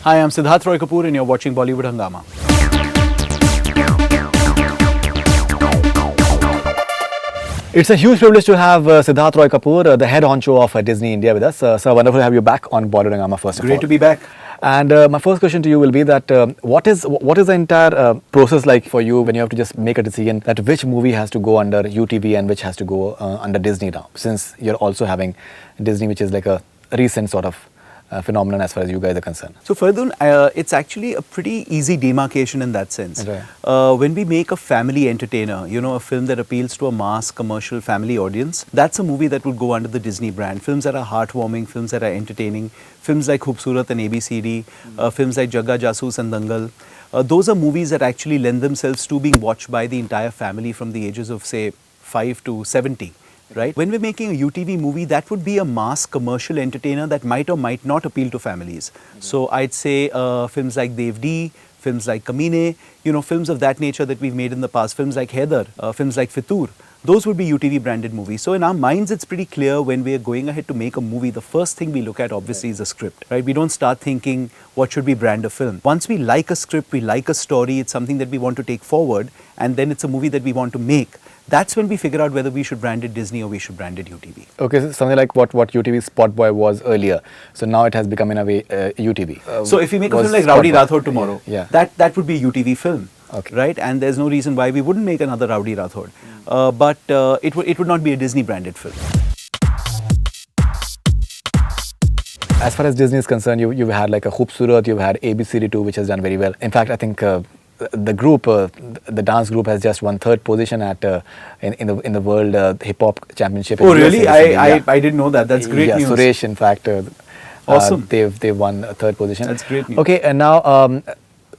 Hi, I'm Siddharth Roy Kapur and you're watching Bollywood Hungama. It's a huge privilege to have Siddharth Roy Kapur, the head honcho of Disney India with us. Sir, wonderful to have you back on Bollywood Hungama first of all. Great to be back. And my first question to you will be that what is the entire process like for you when you have to just make a decision that which movie has to go under UTV and which has to go under Disney now, since you're also having Disney, which is like a recent sort of phenomenon as far as you guys are concerned. So Faridoon, it's actually a pretty easy demarcation in that sense. Right. When we make a family entertainer, you know, a film that appeals to a mass commercial family audience, that's a movie that would go under the Disney brand. Films that are heartwarming, films that are entertaining, films like Khoobsurat and ABCD, films like Jagga Jasoos and Dangal. Those are movies that actually lend themselves to being watched by the entire family from the ages of say 5 to 70. Right? When we're making a UTV movie, that would be a mass commercial entertainer that might or might not appeal to families. So I'd say films like Devdi, films like Kamine, you know, films of that nature that we've made in the past, films like Haider, films like Fitoor, those would be UTV branded movies. So in our minds, it's pretty clear when we're going ahead to make a movie, the first thing we look at obviously is a script, right? We don't start thinking, what should we brand a film? Once we like a script, we like a story, it's something that we want to take forward, and then it's a movie that we want to make. That's when we figure out whether we should brand it Disney or we should brand it UTV. Okay, so something like what UTV Spot Boy was earlier. So now it has become in a way UTV. So if we make a film like Rowdy Rathod tomorrow, that would be a UTV film, right? And there's no reason why we wouldn't make another Rowdy Rathod. But it would not be a Disney branded film. As far as Disney is concerned, you've had like a Khoobsurat, you've had ABCD2, which has done very well. In fact, I think the group, the dance group, has just won third position at in the World Hip Hop Championship. Oh, really? I didn't know that. That's great news. Suresh, in fact, awesome. They've won third position. That's great news. Okay, and now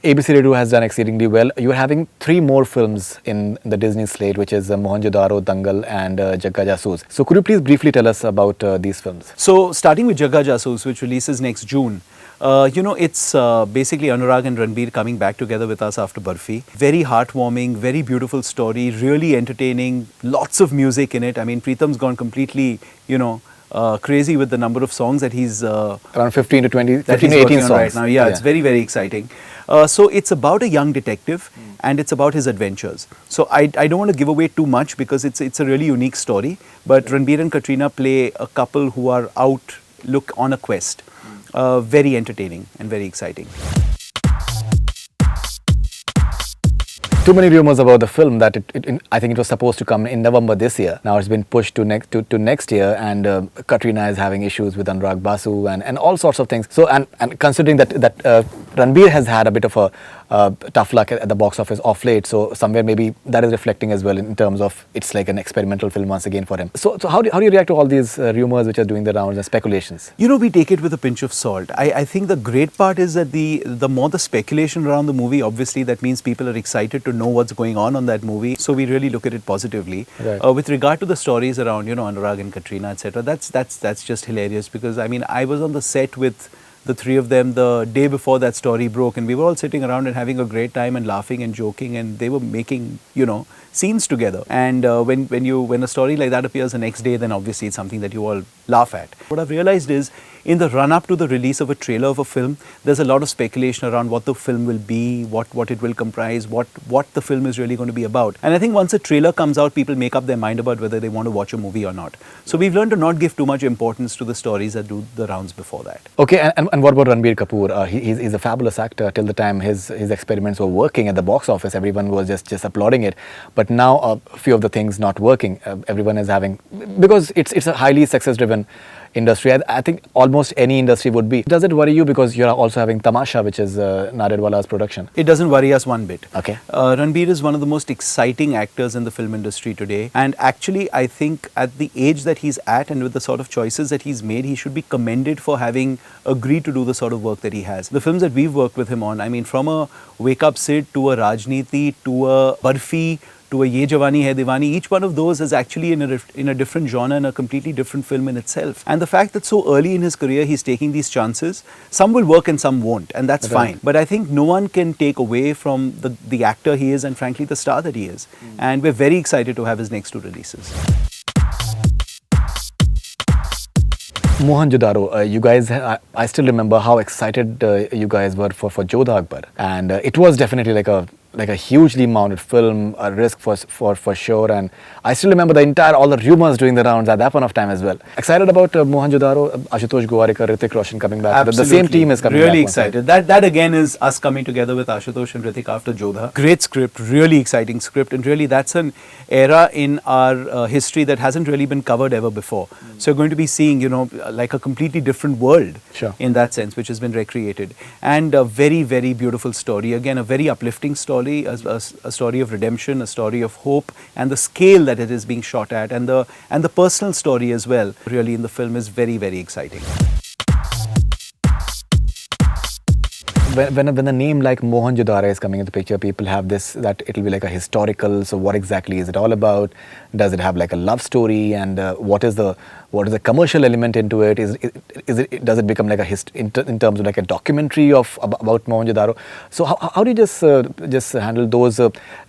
ABCD2 has done exceedingly well. You're having 3 more films in the Disney slate, which is Mohenjo Daro, Dangal, and Jagga Jasoos. So could you please briefly tell us about these films? So starting with Jagga Jasoos, which releases next June. You know, it's basically Anurag and Ranbir coming back together with us after Barfi. Very heartwarming, very beautiful story, really entertaining, lots of music in it. I mean, Pritam's gone completely, you know, crazy with the number of songs that he's... around 15 to 20, 15 to 18 songs. Right now. Yeah, it's very, very exciting. So it's about a young detective and it's about his adventures. So I don't want to give away too much because it's a really unique story. But Ranbir and Katrina play a couple who are out, on a quest. Very entertaining and very exciting. Too many rumors about the film that I think it was supposed to come in November this year. Now it's been pushed to next year, and Katrina is having issues with Anurag Basu and all sorts of things. So and considering that Ranbir has had a bit of a tough luck at the box office off late, so somewhere maybe that is reflecting as well in terms of it's like an experimental film once again for him. So how do you react to all these rumors which are doing the rounds and speculations? You know, we take it with a pinch of salt. I think the great part is that the more the speculation around the movie, obviously that means people are excited to know what's going on that movie. So we really look at it positively. Right. With regard to the stories around, you know, Anurag and Katrina, etc., that's just hilarious because I mean I was on the set with the 3 of them the day before that story broke, and we were all sitting around and having a great time and laughing and joking, and they were making, you know, scenes together. And when a story like that appears the next day, then obviously it's something that you all laugh at. What I've realized is in the run-up to the release of a trailer of a film, there's a lot of speculation around what the film will be, what it will comprise, what the film is really going to be about. And I think once a trailer comes out, people make up their mind about whether they want to watch a movie or not. So we've learned to not give too much importance to the stories that do the rounds before that. Okay, and what about Ranbir Kapoor? He's a fabulous actor. Till the time his experiments were working at the box office, everyone was just applauding it. But now a few of the things not working. Everyone is having, because it's a highly success-driven industry. I think almost any industry would be. Does it worry you because you're also having Tamasha, which is Naredwala's production? It doesn't worry us one bit. Okay. Ranbir is one of the most exciting actors in the film industry today, and actually I think at the age that he's at and with the sort of choices that he's made, he should be commended for having agreed to do the sort of work that he has. The films that we've worked with him on, I mean, from a Wake Up Sid to a Rajniti to a Barfi to a Ye Jawani Hai Diwani, each one of those is actually in a different genre and a completely different film in itself. And the fact that so early in his career he's taking these chances, some will work and some won't, and that's fine. But I think no one can take away from the actor he is and frankly the star that he is. And we're very excited to have his next 2 releases. Mohenjo Daro, you guys, I still remember how excited you guys were for Jodha Akbar, and it was definitely like a hugely mounted film, a risk for sure. And I still remember all the rumors doing the rounds at that point of time as well. Excited about Mohenjo Daro, Ashutosh Gowariker, Hrithik Roshan coming back. Absolutely. The same team is coming back. Really excited. That again is us coming together with Ashutosh and Hrithik after Jodha. Great script, really exciting script, and really that's an era in our history that hasn't really been covered ever before. So you're going to be seeing, like a completely different world in that sense, which has been recreated. And a very, very beautiful story. Again, a very uplifting story, a story of redemption, a story of hope, and the scale that it is being shot at, and the personal story as well, really in the film is very, very exciting. When a name like Mohenjo Daro is coming into the picture, people have this, that it'll be like a historical. So what exactly is it all about? Does it have like a love story? And what is the commercial element into it? Does it become like in terms of like a documentary about Mohenjo Daro? So how do you just handle those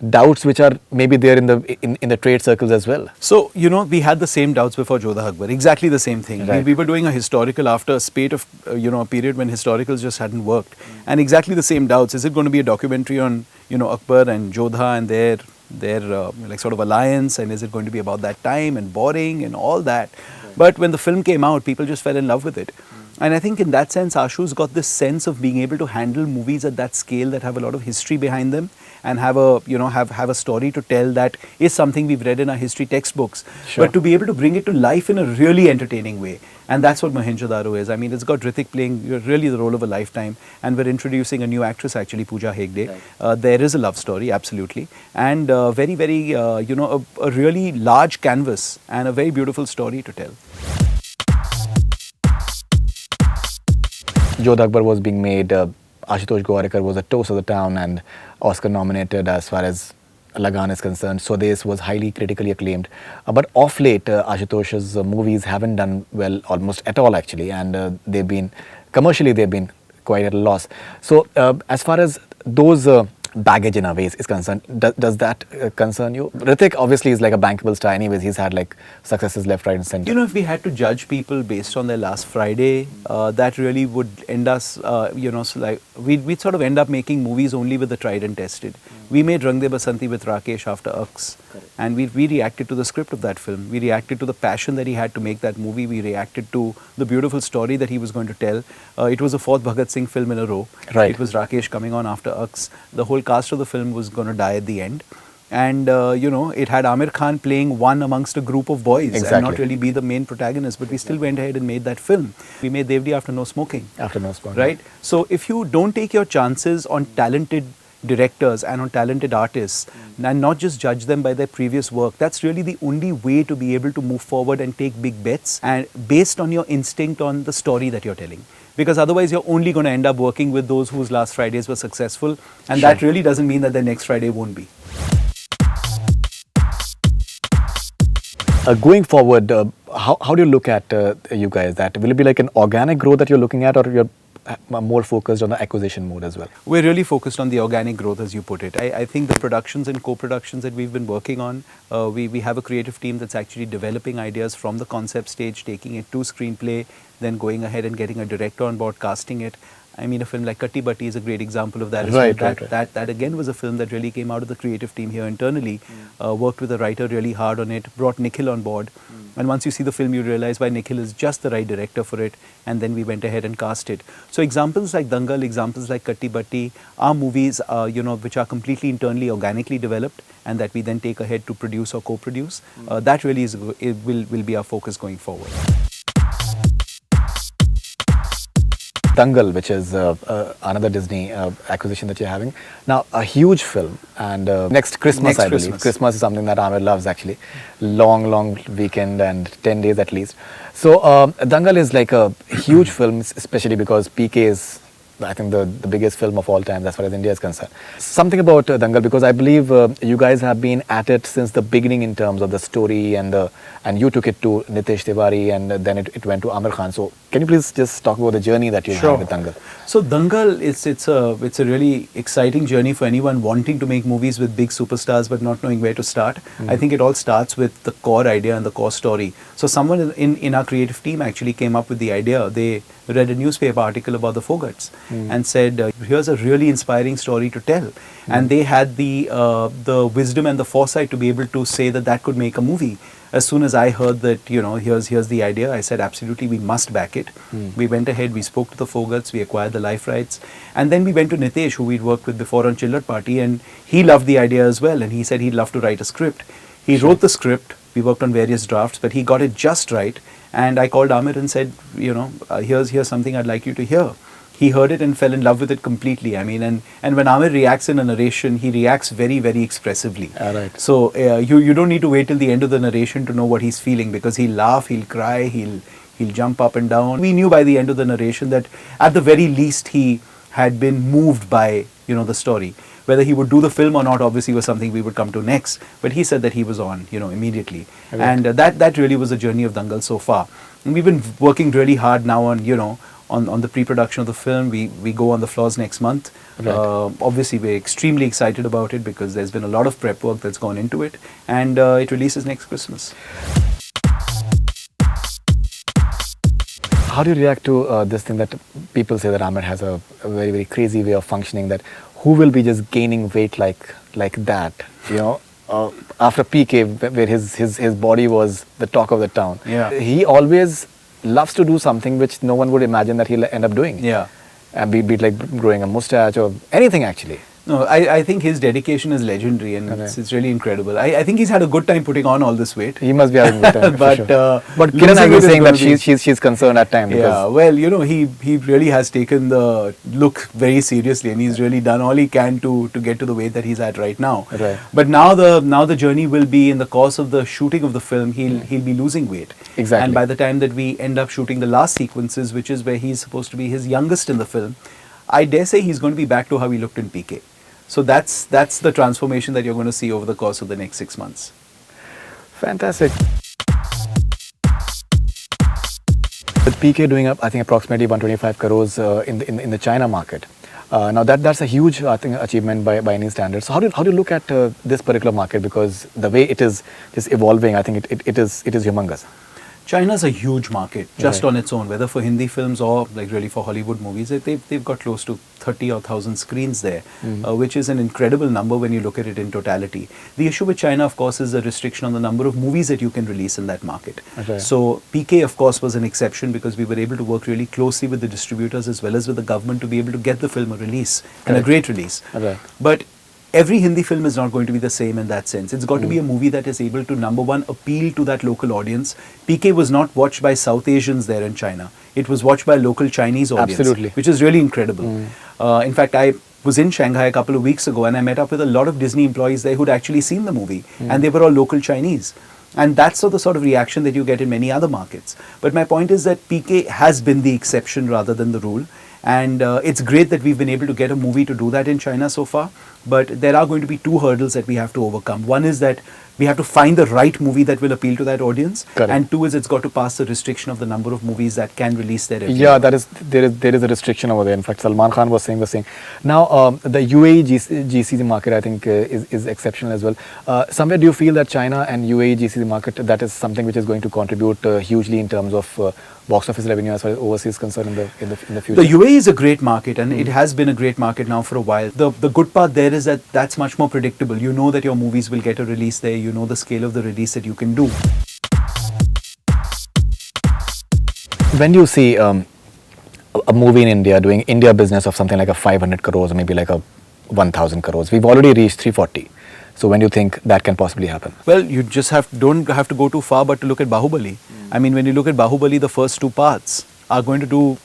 doubts which are maybe there in the trade circles as well? So we had the same doubts before Jodha Akbar, exactly the same thing. Right. We were doing a historical after a spate of a period when historicals just hadn't worked, and exactly the same doubts. Is it going to be a documentary on Akbar and Jodha and their like sort of alliance, and is it going to be about that time and boring and all that? But when the film came out, people just fell in love with it. And I think in that sense, Ashu's got this sense of being able to handle movies at that scale that have a lot of history behind them and have a story to tell that is something we've read in our history textbooks. Sure. But to be able to bring it to life in a really entertaining way. And that's what Mohenjo Daro is. I mean, it's got Hrithik playing really the role of a lifetime, and we're introducing a new actress actually, Pooja Hegde. Right. There is a love story, absolutely, and very, very, a really large canvas and a very beautiful story to tell. Jodha Akbar was being made. Ashutosh Gowariker was a toast of the town and Oscar nominated as far as Lagan is concerned. So this was highly critically acclaimed. But of late, Ashutosh's movies haven't done well almost at all actually, and they've been quite at a loss. So as far as those baggage in a way is concerned, does that concern you? Hrithik obviously is like a bankable star anyways. He's had like successes left, right and center. If we had to judge people based on their last Friday, that really would end us, so like we'd sort of end up making movies only with the tried and tested. We made Rang De Basanti with Rakesh after Ux. And we reacted to the script of that film. We reacted to the passion that he had to make that movie. We reacted to the beautiful story that he was going to tell. It was a fourth Bhagat Singh film in a row. Right. It was Rakesh coming on after Ux. The whole cast of the film was going to die at the end. And, it had Aamir Khan playing one amongst a group of boys. Exactly. And not really be the main protagonist. But we still went ahead and made that film. We made Devdi after No Smoking. After No Smoking. Right? So if you don't take your chances on talented directors and on talented artists and not just judge them by their previous work, that's really the only way to be able to move forward and take big bets, and based on your instinct on the story that you're telling. Because otherwise you're only going to end up working with those whose last Fridays were successful, and that really doesn't mean that their next Friday won't be. Going forward, how do you look at you guys? That will it be like an organic growth that you're looking at, or you're more focused on the acquisition mode as well? We're really focused on the organic growth, as you put it. I think the productions and co-productions that we've been working on, we have a creative team that's actually developing ideas from the concept stage, taking it to screenplay, then going ahead and getting a director on board, casting it. I mean, a film like Katti Batti is a great example of that. Right. That again was a film that really came out of the creative team here internally, worked with a writer really hard on it, brought Nikhil on board. And once you see the film, you realize why Nikhil is just the right director for it. And then we went ahead and cast it. So examples like Dangal, examples like Katti Batti are movies, which are completely internally, organically developed, and that we then take ahead to produce or co-produce. That really will be our focus going forward. Dangal, which is another Disney acquisition that you're having. Now, a huge film, and next Christmas, I believe. Christmas is something that Aamir loves, actually. Long weekend and 10 days at least. So, Dangal is like a huge film, especially because PK is I think the biggest film of all time as far as India is concerned. Something about Dangal, because I believe you guys have been at it since the beginning in terms of the story, and you took it to Nitesh Tiwari, and then it went to Aamir Khan. So can you please just talk about the journey that you had with Dangal? So Dangal, it's a really exciting journey for anyone wanting to make movies with big superstars but not knowing where to start. I think it all starts with the core idea and the core story. So someone in our creative team actually came up with the idea. They read a newspaper article about the Fogarts and said, here's a really inspiring story to tell. And they had the wisdom and the foresight to be able to say that could make a movie. As soon as I heard that, here's the idea, I said, absolutely, we must back it. We went ahead, we spoke to the Fogarts, we acquired the life rights. And then we went to Nitesh, who we'd worked with before on Chillar Party, and he loved the idea as well. And he said he'd love to write a script. He wrote the script, we worked on various drafts, but he got it just right. And I called Aamir and said, here's something I'd like you to hear. He heard it and fell in love with it completely. I mean, and when Aamir reacts in a narration, he reacts very, very expressively. Right. So you don't need to wait till the end of the narration to know what he's feeling, because he'll laugh, he'll cry, he'll jump up and down. We knew by the end of the narration that at the very least he had been moved by the story. Whether he would do the film or not, obviously, was something we would come to next. But he said that he was on, immediately. Right. And that really was the journey of Dangal so far. And we've been working really hard now on, on the pre-production of the film. We go on the floors next month. Right. Obviously, we're extremely excited about it because there's been a lot of prep work that's gone into it. And it releases next Christmas. How do you react to this thing that people say that Aamir has a very, very crazy way of functioning, that who will be just gaining weight like that, after PK, where his body was the talk of the town. Yeah. He always loves to do something which no one would imagine that he'll end up doing. Yeah. Be it like growing a mustache or anything actually. No, I think his dedication is legendary, and it's really incredible. I think he's had a good time putting on all this weight. He must be having a good time. But sure. But Kiran has been saying that she's concerned at times. Yeah, well, he really has taken the look very seriously, and he's really done all he can to get to the weight that he's at right now. Right. But now the journey will be, in the course of the shooting of the film, he'll be losing weight. Exactly. And by the time that we end up shooting the last sequences, which is where he's supposed to be his youngest in the film, I dare say he's going to be back to how he looked in PK. So that's the transformation that you're going to see over the course of the next 6 months. Fantastic. With PK doing up, I think approximately 125 crores in the China market. Now that's a huge, I think, achievement by any standards. So how do you look at this particular market, because the way it is just evolving, I think it is humongous. China's a huge market just on its own, whether for Hindi films or like really for Hollywood movies. They've got close to 30,000 screens there, which is an incredible number when you look at it in totality. The issue with China, of course, is the restriction on the number of movies that you can release in that market. Okay. So PK, of course, was an exception because we were able to work really closely with the distributors as well as with the government to be able to get the film a release, and a great release. Okay. But every Hindi film is not going to be the same in that sense. It's got to be a movie that is able to, number one, appeal to that local audience. PK was not watched by South Asians there in China. It was watched by a local Chinese audience. Absolutely. Which is really incredible. In fact, I was in Shanghai a couple of weeks ago and I met up with a lot of Disney employees there who'd actually seen the movie, and they were all local Chinese. And that's the sort of reaction that you get in many other markets. But my point is that PK has been the exception rather than the rule. And it's great that we've been able to get a movie to do that in China so far. But there are going to be two hurdles that we have to overcome. One is that we have to find the right movie that will appeal to that audience. Correct. And two is it's got to pass the restriction of the number of movies that can release there every Yeah, year. there is a restriction over there. In fact, Salman Khan was saying the same. Now, the UAE GCC market, I think, is exceptional as well. Somewhere, do you feel that China and UAE GCC market, that is something which is going to contribute hugely in terms of box office revenue as far as overseas is concerned in the future? The UAE is a great market, and it has been a great market now for a while. The good part there is that that's much more predictable. You know that your movies will get a release there. You know the scale of the release that you can do. When you see a movie in India doing India business of something like a 500 crores or maybe like a 1,000 crores, we've already reached 340. So when do you think that can possibly happen? Well, you just don't have to go too far but to look at Baahubali. I mean, when you look at Baahubali, the first two parts are going to do,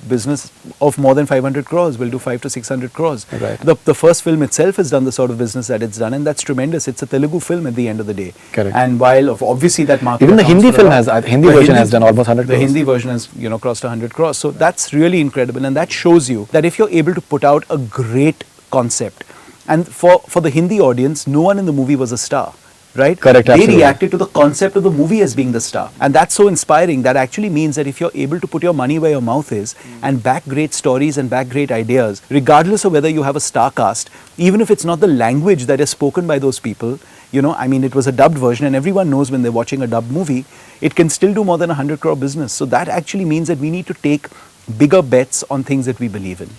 business of more than 500 crores, will do 5 to 600 crores. Right. The first film itself has done the sort of business that it's done, and that's tremendous. It's a Telugu film at the end of the day. Correct. And while obviously that market, Even the accounts Hindi for a film lot. Hindi version has done almost 100 The crores. Hindi version has, crossed 100 crores. So that's really incredible, and that shows you that if you're able to put out a great concept, and for the Hindi audience, no one in the movie was a star. Right? Correct, They absolutely. reacted to the concept of the movie as being the star. And that's so inspiring. That actually means that if you're able to put your money where your mouth is and back great stories and back great ideas, regardless of whether you have a star cast, even if it's not the language that is spoken by those people, it was a dubbed version, and everyone knows when they're watching a dubbed movie, it can still do more than 100 crore business. So that actually means that we need to take bigger bets on things that we believe in.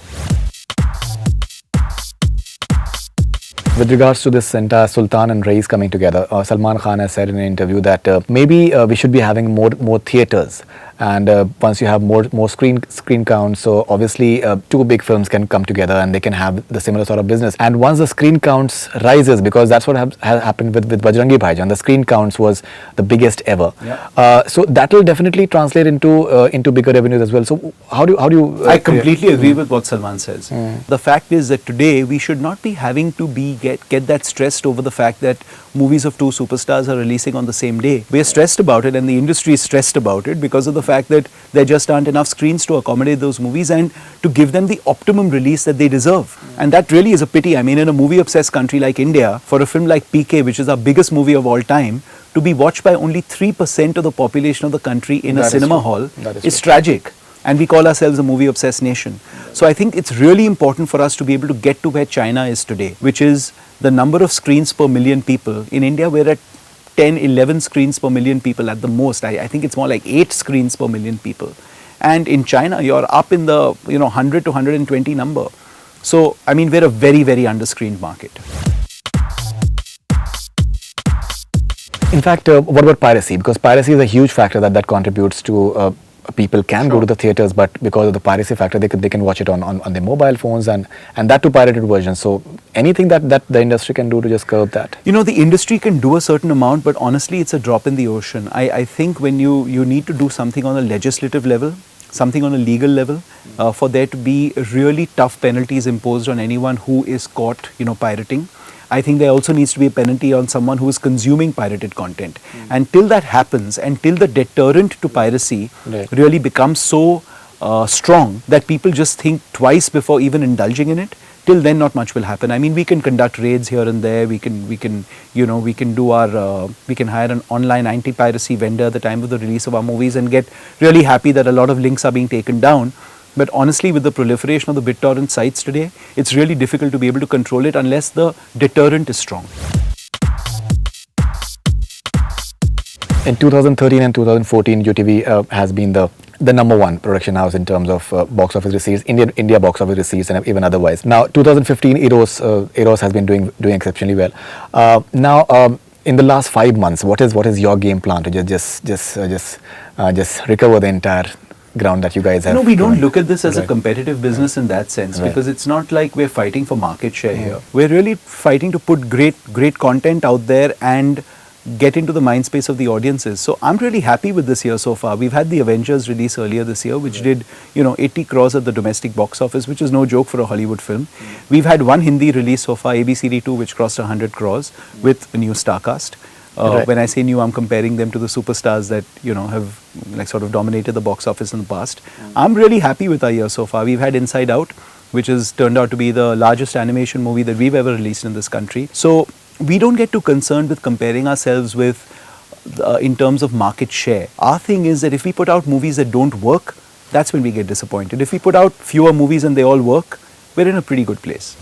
With regards to this entire Sultan and Reis coming together, Salman Khan has said in an interview that maybe we should be having more theatres, and once you have more screen count, so obviously two big films can come together and they can have the similar sort of business. And once the screen counts rises, because that's what has happened with Bajrangi Bhaijaan, the screen counts was the biggest ever. Yeah. So that will definitely translate into bigger revenues as well. So how do you? I completely agree with what Salman says. The fact is that today we should not be having to get that stressed over the fact that movies of two superstars are releasing on the same day. We are stressed about it, and the industry is stressed about it because of the fact that there just aren't enough screens to accommodate those movies and to give them the optimum release that they deserve. And that really is a pity. I mean, in a movie-obsessed country like India, for a film like PK, which is our biggest movie of all time, to be watched by only 3% of the population of the country in a cinema hall is tragic. And we call ourselves a movie-obsessed nation. So I think it's really important for us to be able to get to where China is today, which is the number of screens per million people. In India, we're at 10, 11 screens per million people at the most. I think it's more like 8 screens per million people. And in China, you're up in the 100 to 120 number. So, I mean, we're a very, very under-screened market. In fact, what about piracy? Because piracy is a huge factor that contributes to people can go to the theatres, but because of the piracy factor, they can watch it on their mobile phones and that too pirated versions. So anything that the industry can do to just curb that? The industry can do a certain amount, but honestly, it's a drop in the ocean. I think when you need to do something on a legislative level, something on a legal level, for there to be really tough penalties imposed on anyone who is caught, pirating. I think there also needs to be a penalty on someone who is consuming pirated content. And till that happens, and till the deterrent to piracy really becomes so strong that people just think twice before even indulging in it, till then not much will happen. I mean, we can conduct raids here and there. We can hire an online anti-piracy vendor at the time of the release of our movies and get really happy that a lot of links are being taken down. But honestly, with the proliferation of the BitTorrent sites today, it's really difficult to be able to control it unless the deterrent is strong. In 2013 and 2014, UTV has been the number one production house in terms of box office receipts, India box office receipts, and even otherwise. Now, 2015, Eros has been doing exceptionally well. Now, in the last 5 months, what is your game plan to just recover the entire ground that you guys have? No, we don't look at this as a competitive business in that sense, because it's not like we're fighting for market share here. We're really fighting to put great content out there and get into the mind space of the audiences. So I'm really happy with this year so far. We've had the Avengers release earlier this year, which did 80 crores at the domestic box office, which is no joke for a Hollywood film. We've had one Hindi release so far, ABCD 2, which crossed 100 crores with a new star cast. When I say new, I'm comparing them to the superstars that have sort of dominated the box office in the past. I'm really happy with our year so far. We've had Inside Out, which has turned out to be the largest animation movie that we've ever released in this country. So we don't get too concerned with comparing ourselves with in terms of market share. Our thing is that if we put out movies that don't work, that's when we get disappointed. If we put out fewer movies and they all work, we're in a pretty good place.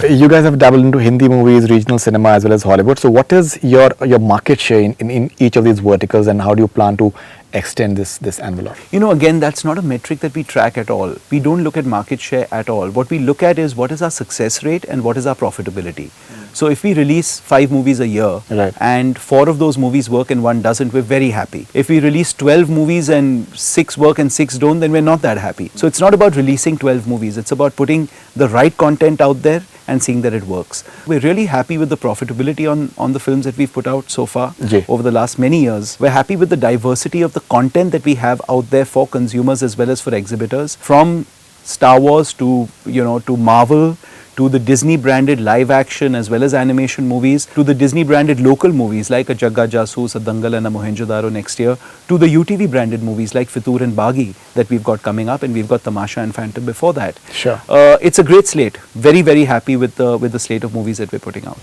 You guys have dabbled into Hindi movies, regional cinema, as well as Hollywood. So what is your market share in each of these verticals, and how do you plan to extend this envelope? Again, that's not a metric that we track at all. We don't look at market share at all. What we look at is what is our success rate and what is our profitability. So if we release 5 movies a year Right. and 4 of those movies work and 1 doesn't, we're very happy. If we release 12 movies and 6 work and 6 don't, then we're not that happy. So it's not about releasing 12 movies. It's about putting the right content out there and seeing that it works. We're really happy with the profitability on the films that we've put out so far Ji. over the last many years. We're happy with the diversity of the content that we have out there for consumers as well as for exhibitors. From Star Wars to, to Marvel, to the Disney branded live action as well as animation movies, to the Disney branded local movies like a Jagga Jasoos, a Dangal and a Mohenjo Daro next year, to the UTV branded movies like Fitoor and Baaghi that we've got coming up, and we've got Tamasha and Phantom before that. Sure. It's a great slate. Very, very happy with the slate of movies that we're putting out.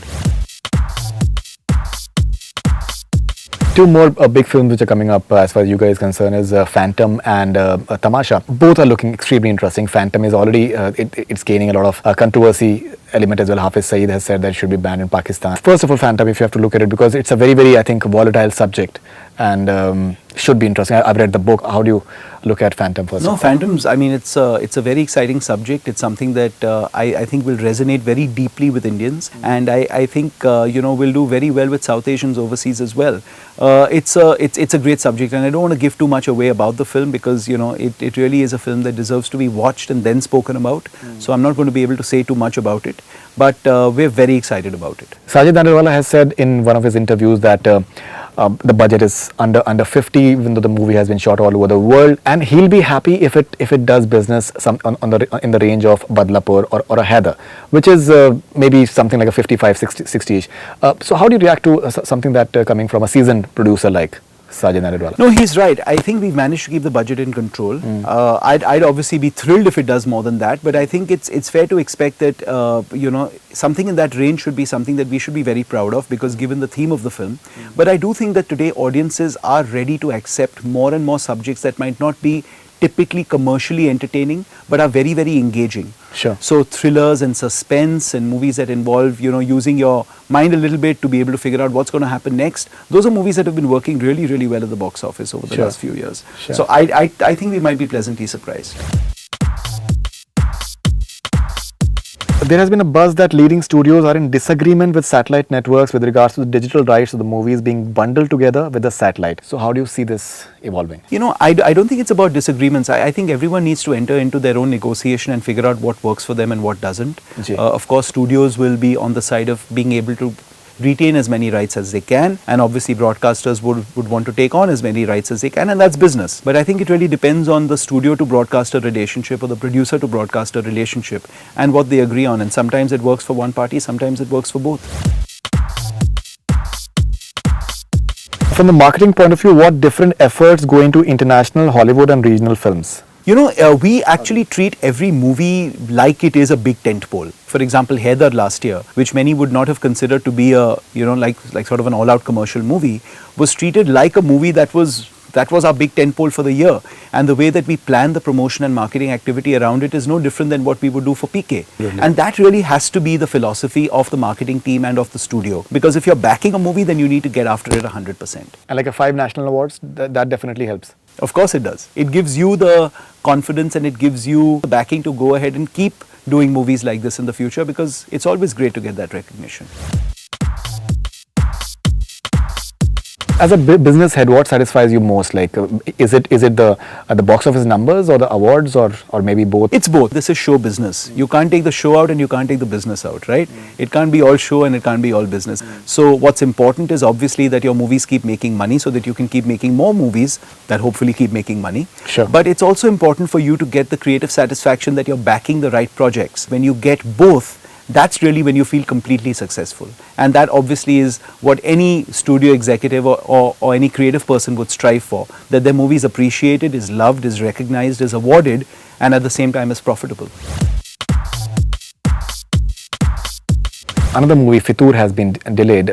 Two more big films which are coming up as far as you guys are concerned is Phantom and Tamasha. Both are looking extremely interesting. Phantom is already, it's gaining a lot of controversy element as well. Hafiz Saeed has said that it should be banned in Pakistan. First of all, Phantom, if you have to look at it, because it's a very, very, I think, volatile subject and should be interesting. I've read the book. How do you look at Phantom first? No, Phantoms, I mean, it's a very exciting subject. It's something that I think will resonate very deeply with Indians, and I think, will do very well with South Asians overseas as well. It's a great subject, and I don't want to give too much away about the film because, it really is a film that deserves to be watched and then spoken about. So I'm not going to be able to say too much about it, but we're very excited about it. Sajid Nanderwala has said in one of his interviews that the budget is under 50, even though the movie has been shot all over the world, and he'll be happy if it does business in the range of Badlapur or a Heather, which is maybe something like a 55, 60-ish. So how do you react to something that coming from a seasoned producer like Sajid Nanderwala? No, he's right. I think we've managed to keep the budget in control. I'd obviously be thrilled if it does more than that, but I think it's fair to expect that something in that range should be something that we should be very proud of, because given the theme of the film. But I do think that today audiences are ready to accept more and more subjects that might not be typically commercially entertaining but are very, very engaging. Sure. So thrillers and suspense and movies that involve, using your mind a little bit to be able to figure out what's going to happen next. Those are movies that have been working really, really well at the box office over the Sure. last few years. Sure. So I think we might be pleasantly surprised. There has been a buzz that leading studios are in disagreement with satellite networks with regards to the digital rights of the movies being bundled together with the satellite. So how do you see this evolving? I don't think it's about disagreements. I think everyone needs to enter into their own negotiation and figure out what works for them and what doesn't. Ji. Of course, studios will be on the side of being able to retain as many rights as they can, and obviously broadcasters would want to take on as many rights as they can, and that's business. But I think it really depends on the studio to broadcaster relationship or the producer to broadcaster relationship and what they agree on, and sometimes it works for one party, sometimes it works for both. From the marketing point of view, what different efforts go into international, Hollywood and regional films? We actually treat every movie like it is a big tentpole. For example, Heather last year, which many would not have considered to be a, like sort of an all-out commercial movie, was treated like a movie that was our big tentpole for the year. And the way that we plan the promotion and marketing activity around it is no different than what we would do for PK. Really? And that really has to be the philosophy of the marketing team and of the studio. Because if you're backing a movie, then you need to get after it 100%. And like a 5 national awards, that definitely helps. Of course it does. It gives you the confidence and it gives you the backing to go ahead and keep doing movies like this in the future, because it's always great to get that recognition. As a business head, what satisfies you most? Like, is it the box office numbers or the awards or maybe both? It's both. This is show business. You can't take the show out and you can't take the business out, right? It can't be all show and it can't be all business. So what's important is obviously that your movies keep making money so that you can keep making more movies that hopefully keep making money. Sure. But it's also important for you to get the creative satisfaction that you're backing the right projects. When you get both, that's really when you feel completely successful. And that obviously is what any studio executive or any creative person would strive for, that their movie is appreciated, is loved, is recognized, is awarded, and at the same time is profitable. Another movie, Fitoor, has been delayed.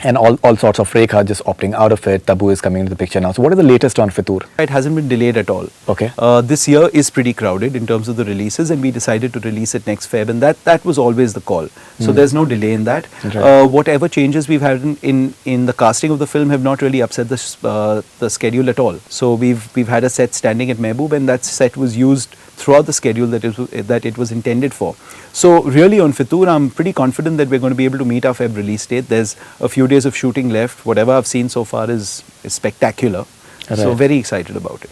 and all sorts of Rekha just opting out of it. Tabu is coming into the picture now. So what is the latest on Fitoor? It hasn't been delayed at all. Okay. This year is pretty crowded in terms of the releases, and we decided to release it next Feb, and that was always the call. So there's no delay in that. Right. Whatever changes we've had in the casting of the film have not really upset the schedule at all. So we've had a set standing at Mehboob, and that set was used throughout the schedule that it was intended for. So really on Fitoor, I'm pretty confident that we're going to be able to meet our Feb release date. There's a few days of shooting left. Whatever I've seen so far is spectacular. So Right. very excited about it.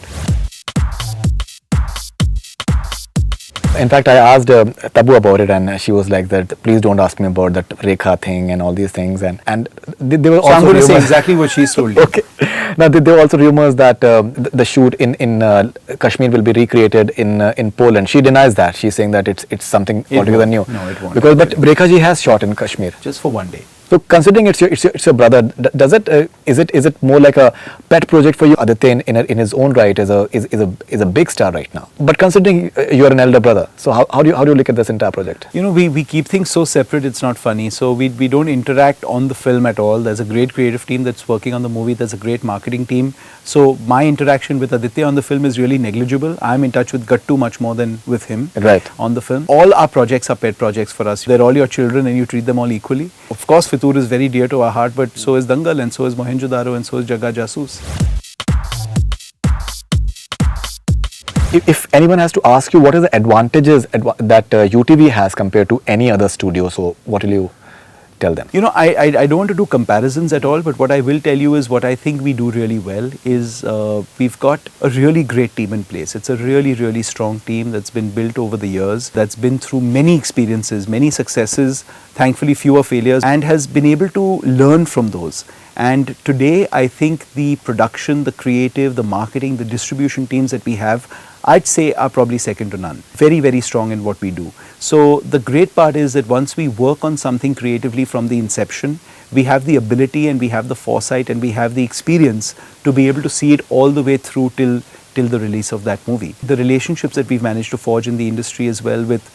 In fact, I asked Tabu about it, and she was like that. Please don't ask me about that Rekha thing and all these things. And they were So also I'm going to say rumors- exactly what she's told you. Okay. Now there were also rumors that the shoot in Kashmir will be recreated in Poland. She denies that. She's saying that it's something It altogether won't. new. No, it won't. Because but Rekha ji has shot in Kashmir. Just for one day. So considering it's your brother, does it is it more like a pet project for you? Aditya in his own right is a big star right now. But considering you're an elder brother, so how do you look at this entire project? You know, we keep things so separate, it's not funny. So we don't interact on the film at all. There's a great creative team that's working on the movie. There's a great marketing team. So my interaction with Aditya on the film is really negligible. I'm in touch with Gattu much more than with him Right. on the film. All our projects are pet projects for us. They're all your children and you treat them all equally. Of course, Fitoor is very dear to our heart, but so is Dangal, and so is Mohenjo Daro, and so is Jagga Jasoos. If anyone has to ask you what are the advantages that UTV has compared to any other studio, so what will you tell them? You know, I don't want to do comparisons at all, but what I will tell you is what I think we do really well is we've got a really great team in place. It's a really, really strong team that's been built over the years, that's been through many experiences, many successes, thankfully fewer failures, and has been able to learn from those. And today, I think the production, the creative, the marketing, the distribution teams that we have, I'd say are probably second to none. Very, very strong in what we do. So the great part is that once we work on something creatively from the inception, we have the ability and we have the foresight and we have the experience to be able to see it all the way through till the release of that movie. The relationships that we've managed to forge in the industry as well with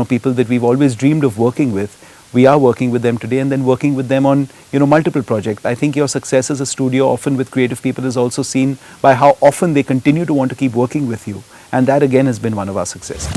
people that we've always dreamed of working with, we are working with them today and then working with them on multiple projects. I think your success as a studio often with creative people is also seen by how often they continue to want to keep working with you, and that again has been one of our successes.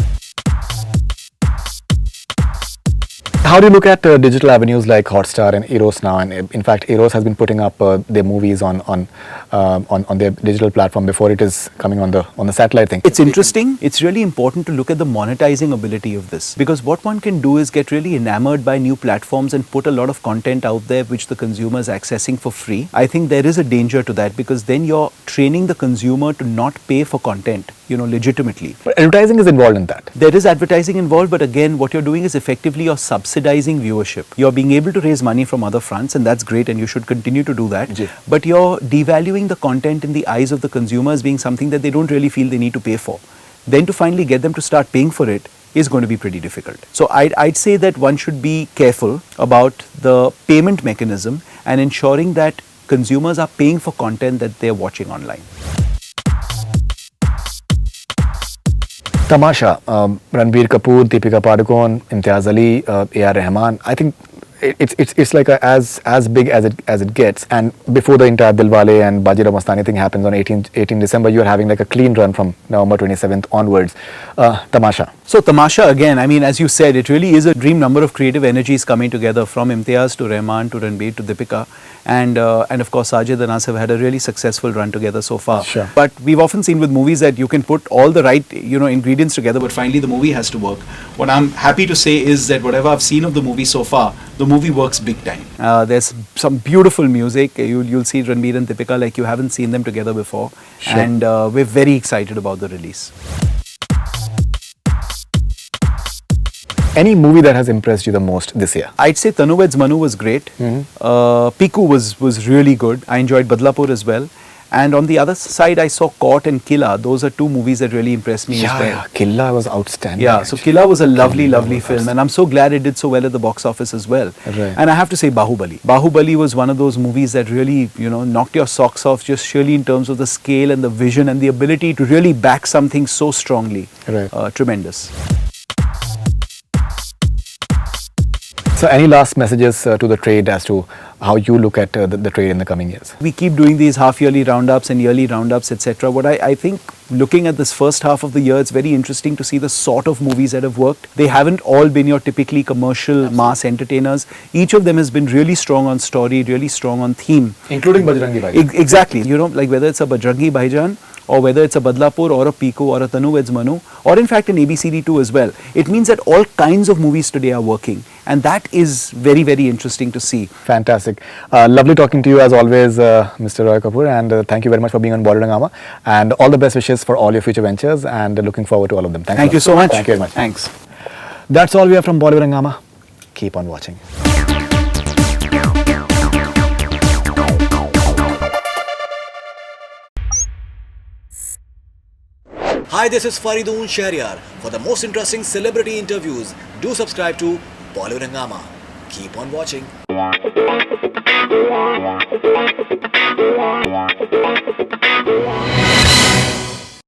How do you look at digital avenues like Hotstar and Eros Now? And in fact, Eros has been putting up their movies on their digital platform before it is coming on the satellite thing. It's interesting. It's really important to look at the monetizing ability of this, because what one can do is get really enamored by new platforms and put a lot of content out there which the consumer is accessing for free. I think there is a danger to that, because then you're training the consumer to not pay for content, legitimately. But advertising is involved in that. There is advertising involved, but again, what you're doing is effectively you're subsidizing viewership. You're being able to raise money from other fronts, and that's great, and you should continue to do that. Ji. But you're devaluing the content in the eyes of the consumer as being something that they don't really feel they need to pay for. Then to finally get them to start paying for it is going to be pretty difficult. So I'd say that one should be careful about the payment mechanism and ensuring that consumers are paying for content that they're watching online. Tamasha, Ranbir Kapoor, Deepika Padukone, Imtiaz Ali, A.R. Rahman. I think it's like as big as it gets. And before the entire Dilwale and Bajirao Mastani thing happens on 18 December, you are having like a clean run from November 27th onwards. Tamasha. So Tamasha, again, I mean, as you said, it really is a dream number of creative energies coming together, from Imtiaz to Rahman to Ranbir to Deepika. And of course, Sajid and us have had a really successful run together so far. Sure. But we've often seen with movies that you can put all the right, ingredients together, but finally the movie has to work. What I'm happy to say is that whatever I've seen of the movie so far, the movie works big time. There's some beautiful music. You'll see Ranbir and Deepika like you haven't seen them together before. Sure. And we're very excited about the release. Any movie that has impressed you the most this year? I'd say Tanu Weds Manu was great. Piku was really good. I enjoyed Badlapur as well. And on the other side, I saw Caught and Killa. Those are two movies that really impressed me as well. Yeah, Killa was outstanding. Yeah, so Killa was a lovely film, and I'm so glad it did so well at the box office as well. Right. And I have to say Baahubali. Baahubali was one of those movies that really, knocked your socks off, just surely in terms of the scale and the vision and the ability to really back something so strongly. Right. Tremendous. So any last messages to the trade as to how you look at the trade in the coming years? We keep doing these half-yearly roundups and yearly roundups, etc. What I think, looking at this first half of the year, it's very interesting to see the sort of movies that have worked. They haven't all been your typically commercial mass entertainers. Each of them has been really strong on story, really strong on theme. Including Bajrangi Bhaijaan. Exactly. You know, like whether it's a Bajrangi Bhaijaan, or whether it's a Badlapur or a Piku or a Tanu Veds Manu, or in fact an ABCD2 as well. It means that all kinds of movies today are working, and that is very, very interesting to see. Fantastic. Lovely talking to you as always, Mr. Roy Kapur, and thank you very much for being on Bollywood Hungama, and all the best wishes for all your future ventures, and looking forward to all of them. Thank you so much. Thank you very much. Thanks. That's all we have from Bollywood Hungama. Keep on watching. Hi, this is Faridoon Shahryar. For the most interesting celebrity interviews, do subscribe to Bollywood Hungama. Keep on watching.